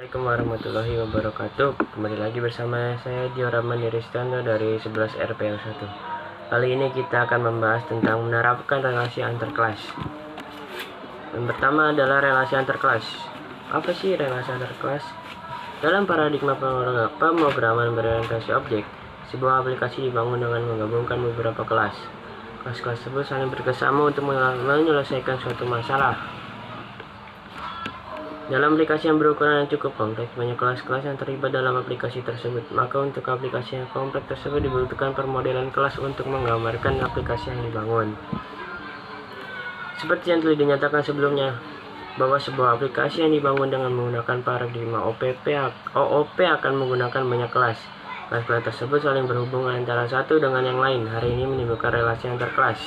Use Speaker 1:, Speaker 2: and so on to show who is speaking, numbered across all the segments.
Speaker 1: Assalamualaikum warahmatullahi wabarakatuh. Kembali lagi bersama saya Dioraman Iristanto dari 11 RPL1. Kali ini kita akan membahas tentang menerapkan relasi antar kelas. Yang pertama adalah relasi antar kelas. Apa sih relasi antar kelas? Dalam paradigma pemrograman berorientasi objek, sebuah aplikasi dibangun dengan menggabungkan beberapa kelas. Kelas-kelas tersebut saling bekerjasama untuk menyelesaikan suatu masalah. Dalam aplikasi yang berukuran yang cukup kompleks, banyak kelas-kelas yang terlibat dalam aplikasi tersebut. Maka untuk aplikasi yang kompleks tersebut dibutuhkan permodelan kelas untuk menggambarkan aplikasi yang dibangun. Seperti yang telah dinyatakan sebelumnya, bahwa sebuah aplikasi yang dibangun dengan menggunakan paradigma OOP akan menggunakan banyak kelas. Kelas-kelas tersebut saling berhubungan antara satu dengan yang lain. Hari ini menimbulkan relasi antar kelas.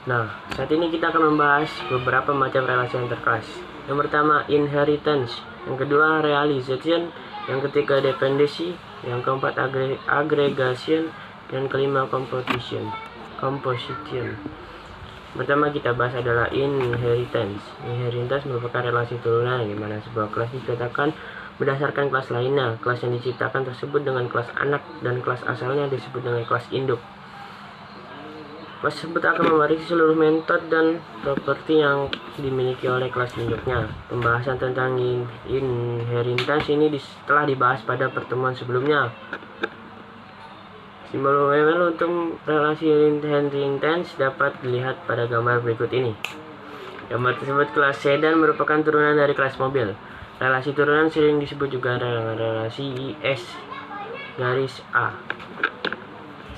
Speaker 1: Nah, saat ini kita akan membahas beberapa macam relasi antar kelas. Yang pertama, inheritance. Yang kedua, realization. Yang ketiga, dependency. Yang keempat, aggregation. Dan kelima, composition. Pertama kita bahas adalah inheritance. Inheritance merupakan relasi turunan di mana sebuah kelas diciptakan berdasarkan kelas lainnya. Kelas yang diciptakan tersebut dengan kelas anak dan kelas asalnya disebut dengan kelas induk. Kelas tersebut akan mewarisi seluruh metode dan properti yang dimiliki oleh kelas induknya. Pembahasan tentang inheritance ini telah dibahas pada pertemuan sebelumnya. Simbol UML untuk relasi inheritance dapat dilihat pada gambar berikut ini. Gambar tersebut kelas sedan merupakan turunan dari kelas mobil. Relasi turunan sering disebut juga dengan relasi IS-A.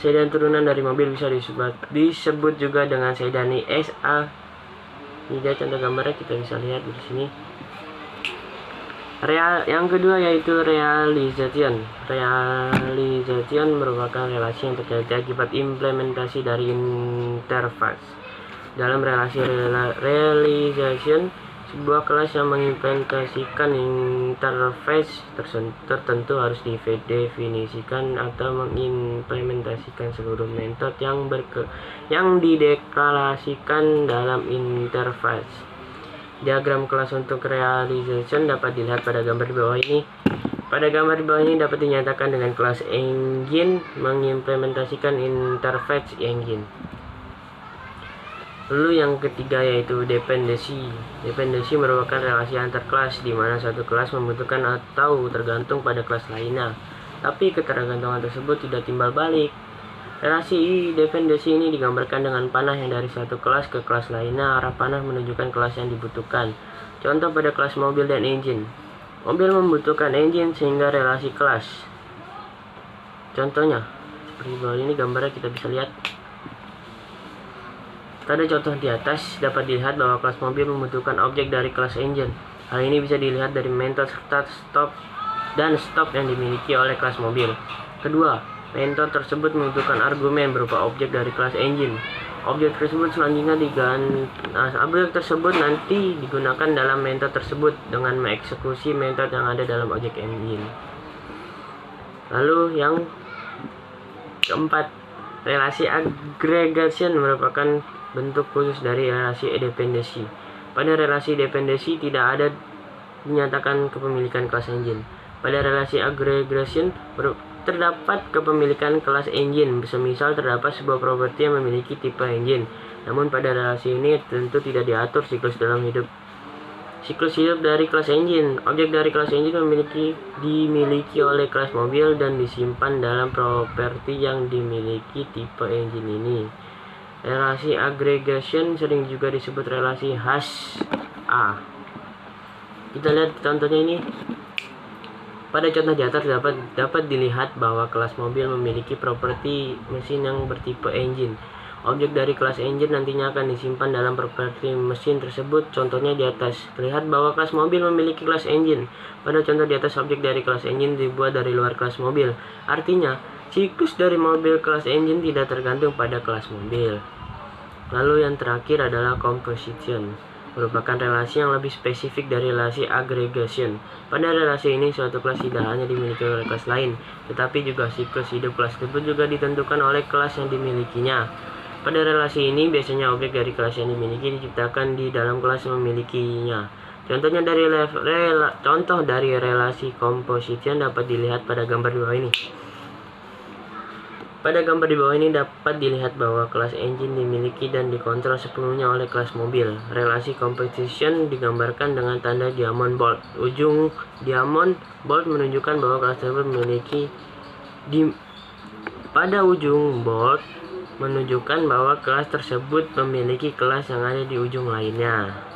Speaker 1: Sedan turunan dari mobil bisa disebut juga dengan sedan IS-A. Ini dia contoh gambarnya, kita bisa lihat di sini. Yang kedua yaitu realization. Realization merupakan relasi yang terjadi akibat implementasi dari interface. Dalam relasi realization, sebuah kelas yang mengimplementasikan interface tertentu harus didefinisikan atau mengimplementasikan seluruh metode yang dideklarasikan dalam interface. Diagram kelas untuk realization dapat dilihat pada gambar di bawah ini. Pada gambar di bawah ini dapat dinyatakan dengan kelas engine mengimplementasikan interface engine. Lalu yang ketiga yaitu dependency. Dependency merupakan relasi antar kelas di mana satu kelas membutuhkan atau tergantung pada kelas lainnya. Tapi ketergantungan tersebut tidak timbal balik. Relasi dependency ini digambarkan dengan panah yang dari satu kelas ke kelas lainnya. Arah panah menunjukkan kelas yang dibutuhkan. Contoh pada kelas mobil dan engine. Mobil membutuhkan engine sehingga relasi kelas. Contohnya seperti bawah ini gambarnya kita bisa lihat. Pada contoh di atas dapat dilihat bahwa kelas mobil membutuhkan objek dari kelas engine. Hal ini bisa dilihat dari metode start, stop, dan stop yang dimiliki oleh kelas mobil. Kedua, metode tersebut membutuhkan argumen berupa objek dari kelas engine. Objek tersebut selanjutnya objek tersebut nanti digunakan dalam metode tersebut dengan mengeksekusi metode yang ada dalam objek engine. Lalu yang keempat, relasi aggregation merupakan bentuk khusus dari relasi dependency. Pada relasi dependency tidak ada dinyatakan kepemilikan kelas engine. Pada relasi aggregation terdapat kepemilikan kelas engine. Semisal terdapat sebuah properti yang memiliki tipe engine. Namun pada relasi ini tentu tidak diatur siklus hidup dari kelas engine. Objek dari kelas engine dimiliki oleh kelas mobil dan disimpan dalam properti yang dimiliki tipe engine ini. Relasi aggregation sering juga disebut relasi hash A. Kita lihat contohnya ini. Pada contoh di atas dapat dilihat bahwa kelas mobil memiliki properti mesin yang bertipe engine. Objek dari kelas engine nantinya akan disimpan dalam properti mesin tersebut. Contohnya di atas terlihat bahwa kelas mobil memiliki kelas engine. Pada contoh di atas objek dari kelas engine dibuat dari luar kelas mobil. Artinya siklus dari mobil kelas engine tidak tergantung pada kelas mobil. Lalu yang terakhir adalah composition. Merupakan relasi yang lebih spesifik dari relasi aggregation. Pada relasi ini suatu kelas tidak hanya dimiliki oleh kelas lain, tetapi juga siklus hidup kelas tersebut juga ditentukan oleh kelas yang dimilikinya. Pada relasi ini biasanya objek dari kelas yang dimiliki diciptakan di dalam kelas yang memilikinya. Contoh dari relasi composition dapat dilihat pada gambar di bawah ini. Pada gambar di bawah ini dapat dilihat bahwa kelas engine dimiliki dan dikontrol sepenuhnya oleh kelas mobil. Relasi composition digambarkan dengan tanda diamond bolt. Ujung diamond bolt menunjukkan bahwa kelas tersebut memiliki pada ujung bolt menunjukkan bahwa kelas tersebut memiliki kelas yang ada di ujung lainnya.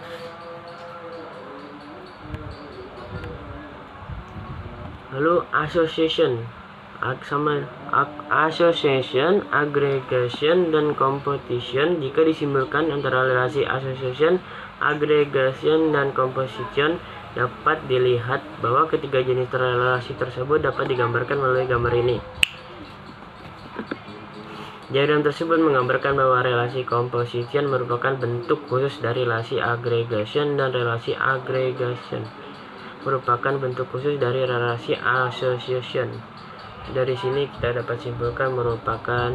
Speaker 1: Lalu association, aggregation, dan competition. Jika disimbolkan antara relasi association, aggregation, dan composition, dapat dilihat bahwa ketiga jenis relasi tersebut dapat digambarkan melalui gambar ini. Diagram tersebut menggambarkan bahwa relasi composition merupakan bentuk khusus dari relasi aggregation, dan relasi aggregation merupakan bentuk khusus dari relasi association. Dari sini kita dapat simpulkan merupakan